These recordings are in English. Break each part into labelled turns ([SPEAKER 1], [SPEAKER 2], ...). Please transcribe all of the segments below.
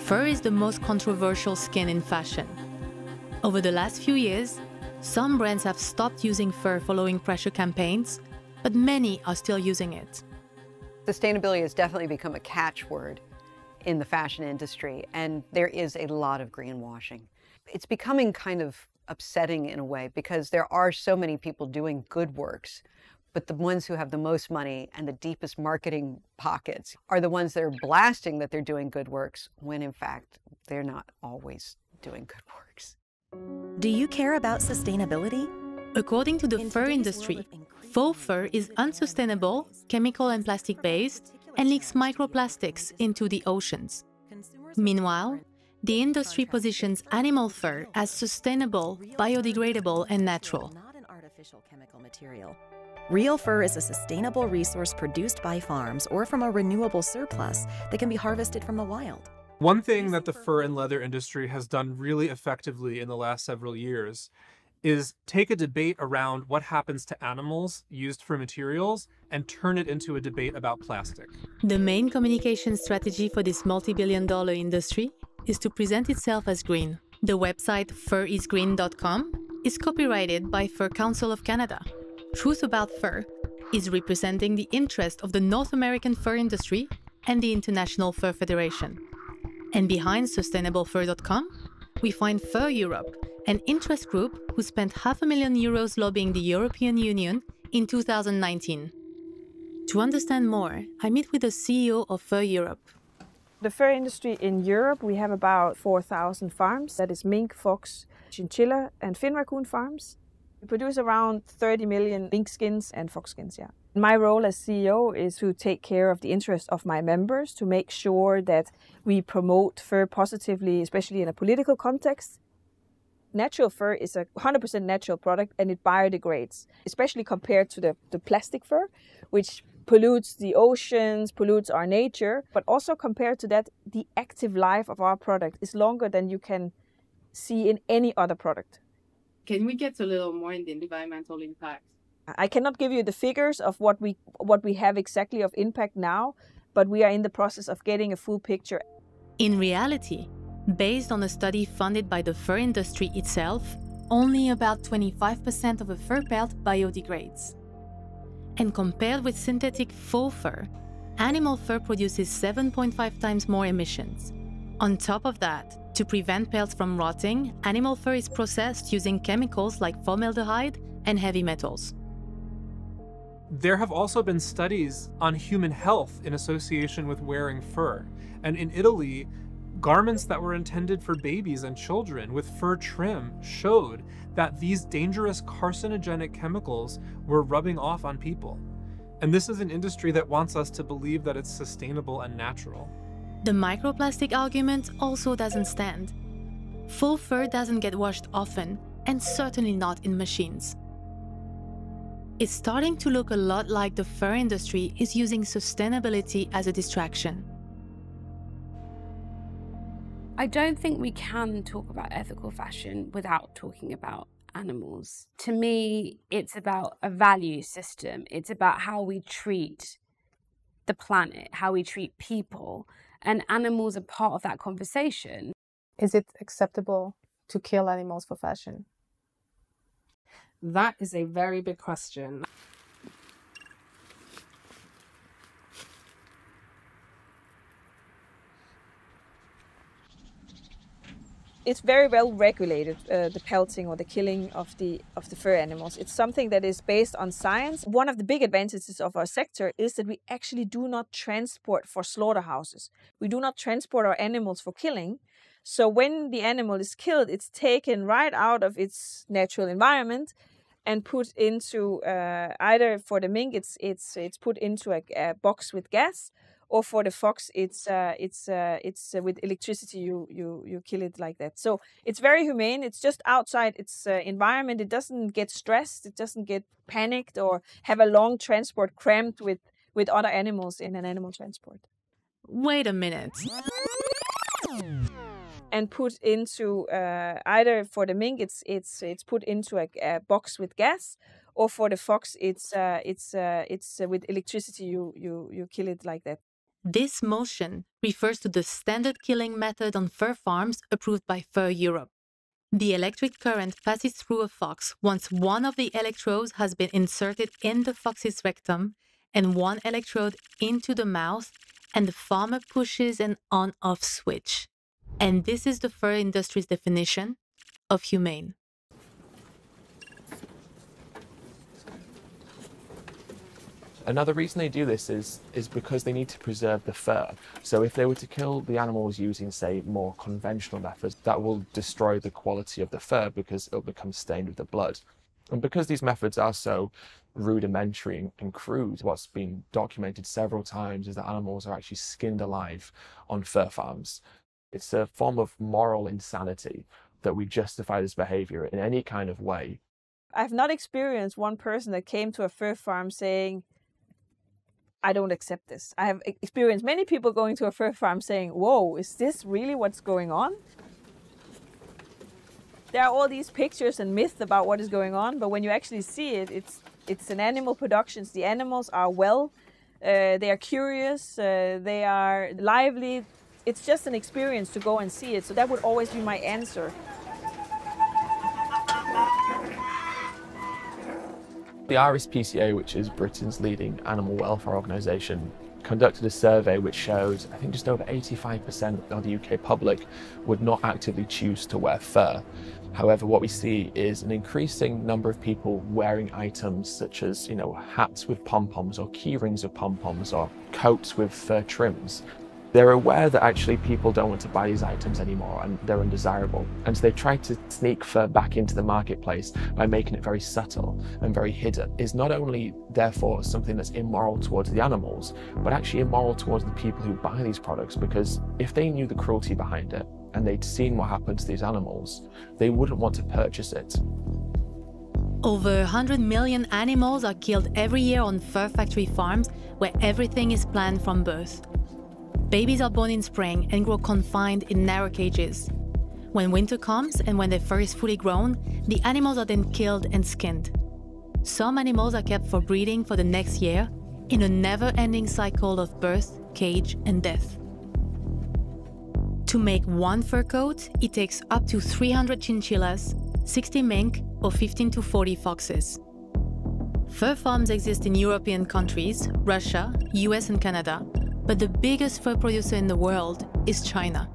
[SPEAKER 1] Fur is the most controversial skin in fashion. Over the last few years, some brands have stopped using fur following pressure campaigns, but many are still using it.
[SPEAKER 2] Sustainability has definitely become a catchword in the fashion industry, and there is a lot of greenwashing. It's becoming kind of upsetting in a way because there are so many people doing good works, but the ones who have the most money and the deepest marketing pockets are the ones that are blasting that they're doing good works, when in fact they're not always doing good works.
[SPEAKER 3] Do you care about sustainability?
[SPEAKER 1] According to the fur industry, faux fur is unsustainable, chemical and plastic-based, and leaks microplastics into the oceans. Meanwhile, the industry positions animal fur as sustainable, biodegradable, and natural.
[SPEAKER 3] Not an artificial chemical material. Real fur is a sustainable resource produced by farms or from a renewable surplus that can be harvested from the wild.
[SPEAKER 4] One thing that the fur and leather industry has done really effectively in the last several years is take a debate around what happens to animals used for materials and turn it into a debate about plastic.
[SPEAKER 1] The main communication strategy for this multi-billion-dollar industry is to present itself as green. The website furisgreen.com is copyrighted by Fur Council of Canada. Truth About Fur is representing the interest of the North American fur industry and the International Fur Federation. And behind sustainablefur.com, we find Fur Europe, an interest group who spent €500,000 lobbying the European Union in 2019. To understand more, I meet with the CEO of Fur Europe.
[SPEAKER 5] The fur industry in Europe, we have about 4,000 farms. That is mink, fox, chinchilla and fin raccoon farms. We produce around 30 million mink skins and fox skins, yeah. My role as CEO is to take care of the interests of my members, to make sure that we promote fur positively, especially in a political context. Natural fur is a 100% natural product and it biodegrades, especially compared to the plastic fur, which pollutes the oceans, pollutes our nature. But also compared to that, the active life of our product is longer than you can see in any other product.
[SPEAKER 6] Can we get a little more in the environmental impact?
[SPEAKER 5] I cannot give you the figures of what we have exactly of impact now, but we are in the process of getting a full picture.
[SPEAKER 1] In reality, based on a study funded by the fur industry itself, only about 25% of a fur pelt biodegrades. And compared with synthetic faux fur, animal fur produces 7.5 times more emissions. On top of that, to prevent pelts from rotting, animal fur is processed using chemicals like formaldehyde and heavy metals.
[SPEAKER 4] There have also been studies on human health in association with wearing fur. And in Italy, garments that were intended for babies and children with fur trim showed that these dangerous carcinogenic chemicals were rubbing off on people. And this is an industry that wants us to believe that it's sustainable and natural.
[SPEAKER 1] The microplastic argument also doesn't stand. Faux fur doesn't get washed often, and certainly not in machines. It's starting to look a lot like the fur industry is using sustainability as a distraction.
[SPEAKER 6] I don't think we can talk about ethical fashion without talking about animals. To me, it's about a value system. It's about how we treat the planet, how we treat people, and animals are part of that conversation.
[SPEAKER 7] Is it acceptable to kill animals for fashion?
[SPEAKER 8] That is a very big question.
[SPEAKER 5] It's very well regulated, the pelting or the killing of the fur animals. It's something that is based on science. One of the big advantages of our sector is that we actually do not transport for slaughterhouses. We do not transport our animals for killing. So when the animal is killed, it's taken right out of its natural environment and put into either for the mink, it's put into a box with gas, or for the fox, it's with electricity. You kill it like that. So it's very humane. It's just outside its environment. It doesn't get stressed. It doesn't get panicked or have a long transport cramped with other animals in an animal transport.
[SPEAKER 1] Wait a minute.
[SPEAKER 5] And put into either for the mink, it's put into a box with gas, or for the fox, it's with electricity. You kill it like that.
[SPEAKER 1] This motion refers to the standard killing method on fur farms approved by Fur Europe. The electric current passes through a fox once one of the electrodes has been inserted in the fox's rectum and one electrode into the mouth, and the farmer pushes an on-off switch. And this is the fur industry's definition of humane.
[SPEAKER 9] Another reason they do this is because they need to preserve the fur. So if they were to kill the animals using, say, more conventional methods, that will destroy the quality of the fur because it'll become stained with the blood. And because these methods are so rudimentary and crude, what's been documented several times is that animals are actually skinned alive on fur farms. It's a form of moral insanity that we justify this behavior in any kind of way.
[SPEAKER 5] I've not experienced one person that came to a fur farm saying, I don't accept this. I have experienced many people going to a fur farm saying, whoa, is this really what's going on? There are all these pictures and myths about what is going on, but when you actually see it, it's an animal production. The animals are well, they are curious, they are lively. It's just an experience to go and see it. So that would always be my answer.
[SPEAKER 9] The RSPCA, which is Britain's leading animal welfare organisation, conducted a survey which showed, I think, just over 85% of the UK public would not actively choose to wear fur. However, what we see is an increasing number of people wearing items such as, hats with pom-poms or key rings with pom-poms or coats with fur trims. They're aware that actually people don't want to buy these items anymore and they're undesirable. And so they try to sneak fur back into the marketplace by making it very subtle and very hidden. It's not only therefore something that's immoral towards the animals, but actually immoral towards the people who buy these products, because if they knew the cruelty behind it and they'd seen what happened to these animals, they wouldn't want to purchase it.
[SPEAKER 1] Over 100 million animals are killed every year on fur factory farms where everything is planned from birth. Babies are born in spring and grow confined in narrow cages. When winter comes and when their fur is fully grown, the animals are then killed and skinned. Some animals are kept for breeding for the next year in a never-ending cycle of birth, cage, and death. To make one fur coat, it takes up to 300 chinchillas, 60 mink, or 15 to 40 foxes. Fur farms exist in European countries, Russia, US, and Canada, but the biggest fur producer in the world is China.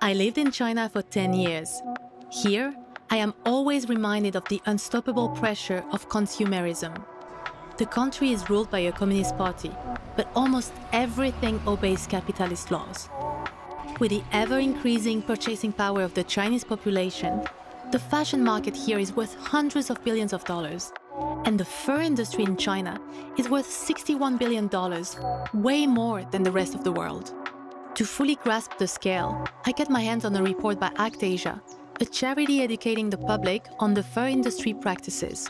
[SPEAKER 1] I lived in China for 10 years. Here, I am always reminded of the unstoppable pressure of consumerism. The country is ruled by a communist party, but almost everything obeys capitalist laws. With the ever-increasing purchasing power of the Chinese population, the fashion market here is worth hundreds of billions of dollars. And the fur industry in China is worth $61 billion, way more than the rest of the world. To fully grasp the scale, I get my hands on a report by Act Asia, a charity educating the public on the fur industry practices.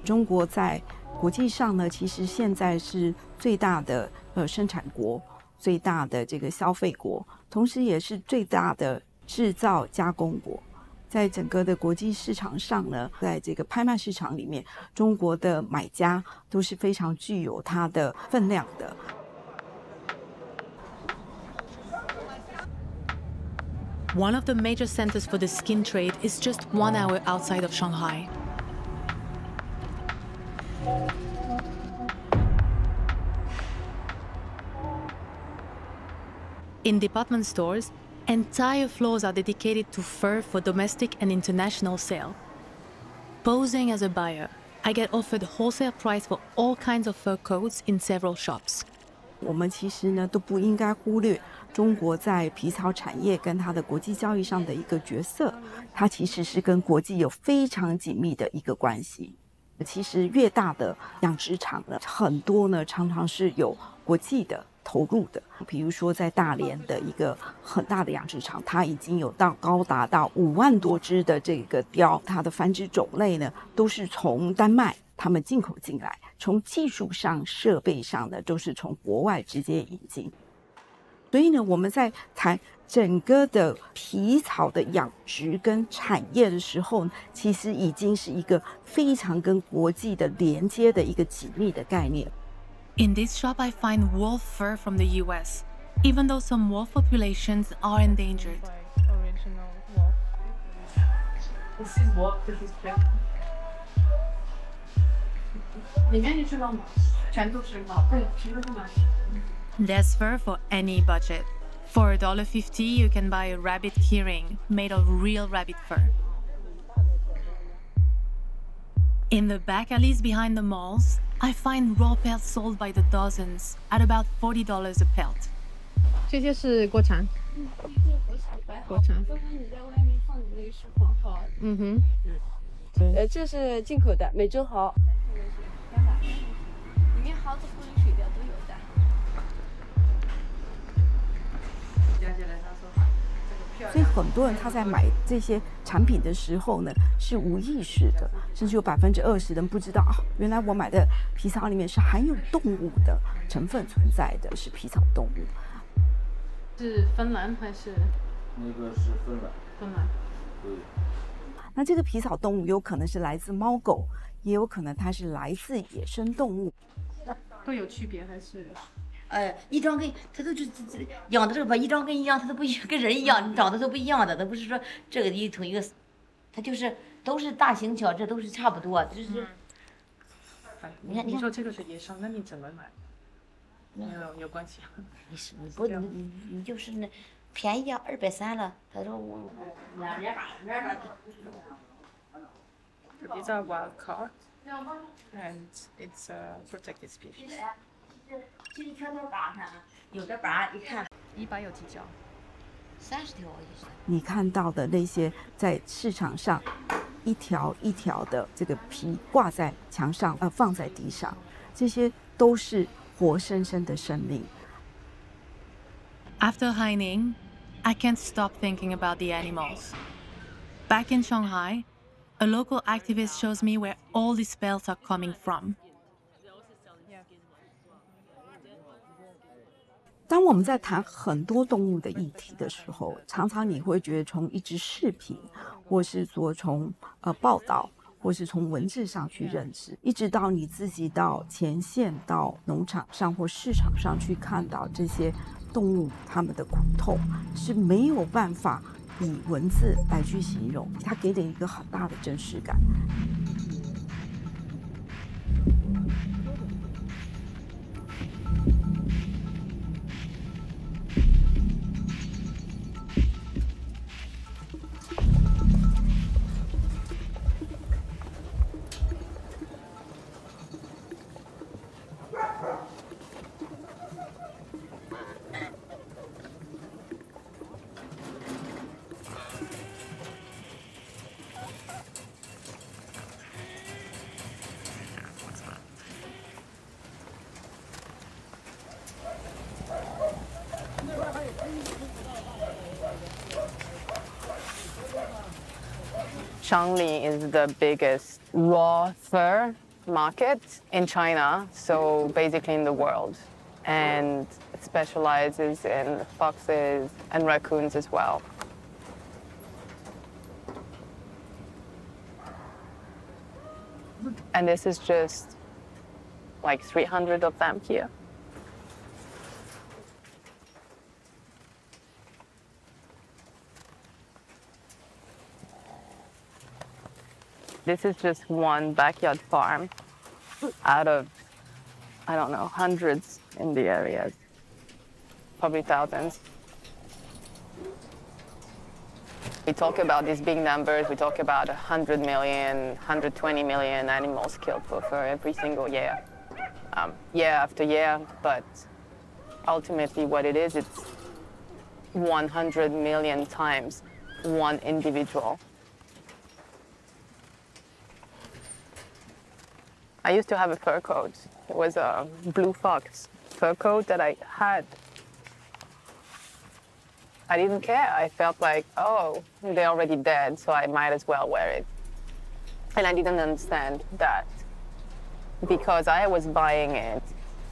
[SPEAKER 10] 中国在国际上呢，其实现在是最大的生产国。 最大的这个消费国，同时也是最大的制造加工国。在整个的国际市场上呢，在这个拍卖市场里面，中国的买家都是非常具有它的分量的。
[SPEAKER 1] One of the major centers for the skin trade is just 1 hour outside of Shanghai. In department stores, entire floors are dedicated to fur for domestic and international sale. Posing as a buyer, I get offered wholesale price for all kinds of fur coats in several shops.
[SPEAKER 10] 我们其实呢都不应该忽略中国在皮草产业跟它的国际交易上的一个角色，它其实是跟国际有非常紧密的一个关系。其实越大的养殖场呢，很多呢常常是有国际的 投入的，比如说在大连的一个很大的养殖场，它已经有高达到5万多只的这个貂，它的繁殖种类呢都是从丹麦他们进口进来，从技术上、设备上呢都是从国外直接引进。所以呢，我们在谈整个的皮草的养殖跟产业的时候，其实已经是一个非常跟国际的连接的一个紧密的概念。
[SPEAKER 1] In this shop, I find wolf fur from the US, even though some wolf populations are endangered.
[SPEAKER 7] Original wolf.
[SPEAKER 8] This is wolf, this is pig. 里面你知道吗？全都是毛，对，全都是毛。
[SPEAKER 1] There's fur for any budget. For $1.50, you can buy a rabbit keyring made of real rabbit fur. In the back alleys behind the malls, I find raw pelts sold by the dozens at about $40 a pelt.
[SPEAKER 7] 这些是国产。国产。
[SPEAKER 11] 刚刚你在外面放的那个是黄毫。
[SPEAKER 7] 嗯哼。
[SPEAKER 11] 这是进口的美洲毫。里面毫子、玻璃水貂都有的。
[SPEAKER 10] 所以很多人他在买这些产品的时候呢，是无意识的，甚至有20%的人不知道啊，原来我买的皮草里面是含有动物的成分存在的，是皮草动物。
[SPEAKER 7] 是芬兰还是？
[SPEAKER 12] 那个是芬兰。
[SPEAKER 7] 芬兰。
[SPEAKER 12] 对。
[SPEAKER 10] 那这个皮草动物有可能是来自猫狗，也有可能它是来自野生动物。
[SPEAKER 7] 都有区别还是？
[SPEAKER 13] 一张跟它都养的这个吧，一张跟一样，它都不一样，跟人一样，长得都不一样的，它不是说这个同一个，它就是都是大型犬，这都是差不多，就是。
[SPEAKER 7] 你看，你说这个是野生，那你怎么买？有关系？
[SPEAKER 13] 你就是那便宜啊，230了，他说我
[SPEAKER 7] These are wild caught, and it's a protected species.
[SPEAKER 13] 这一条条疤上，有的疤一看
[SPEAKER 7] 100有几条
[SPEAKER 13] ？30条以上。
[SPEAKER 10] 你看到的那些在市场上一条一条的这个皮挂在墙上，放在地上，这些都是活生生的生命。
[SPEAKER 1] After Haining, I can't stop thinking about the animals. Back in Shanghai, a local activist shows me where all these pelts are coming from.
[SPEAKER 10] 当我们在谈很多动物的议题的时候，常常你会觉得从一支视频，或是说从报道，或是从文字上去认知，一直到你自己到前线、到农场上或市场上去看到这些动物它们的苦痛，是没有办法以文字来去形容，它给你一个很大的真实感。
[SPEAKER 14] Shangli is the biggest raw fur market in China, so basically in the world. And it specializes in foxes and raccoons as well. And this is just like 300 of them here. This is just one backyard farm out of, I don't know, hundreds in the areas, probably thousands. We talk about these big numbers. We talk about 100 million, 120 million animals killed for fur every single year, year after year. But ultimately what it is, it's 100 million times one individual. I used to have a fur coat. It was a blue fox fur coat that I had. I didn't care. I felt like, oh, they're already dead, so I might as well wear it. And I didn't understand that because I was buying it,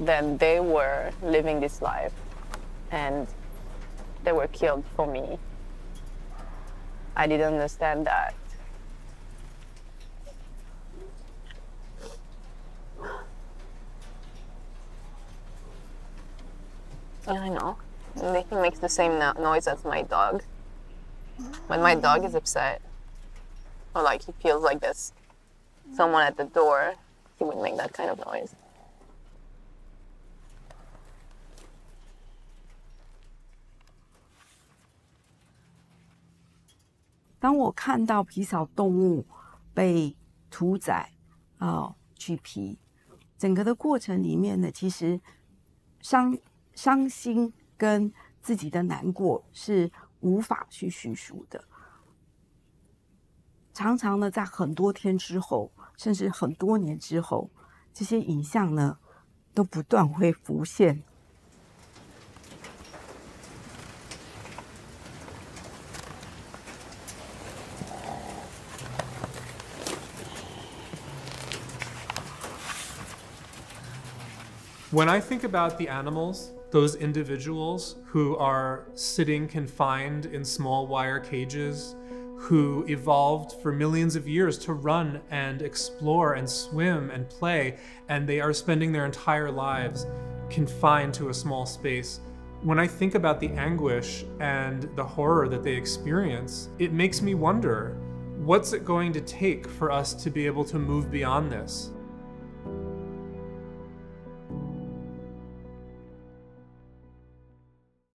[SPEAKER 14] then they were living this life. And they were killed for me. I didn't understand that. Yeah, I know. He makes the same noise as my dog. When my dog is upset, or like he feels like there's someone at the door, he would make that kind of noise.
[SPEAKER 10] 当我看到皮草动物被屠宰、取皮，整个的过程里面呢，其实伤心跟自己的难过是无法去叙述的。常常呢，在很多天之后，甚至很多年之后，这些影像呢，都不断会浮现。
[SPEAKER 4] When I think about the animals, those individuals who are sitting confined in small wire cages, who evolved for millions of years to run and explore and swim and play, and they are spending their entire lives confined to a small space. When I think about the anguish and the horror that they experience, it makes me wonder, what's it going to take for us to be able to move beyond this?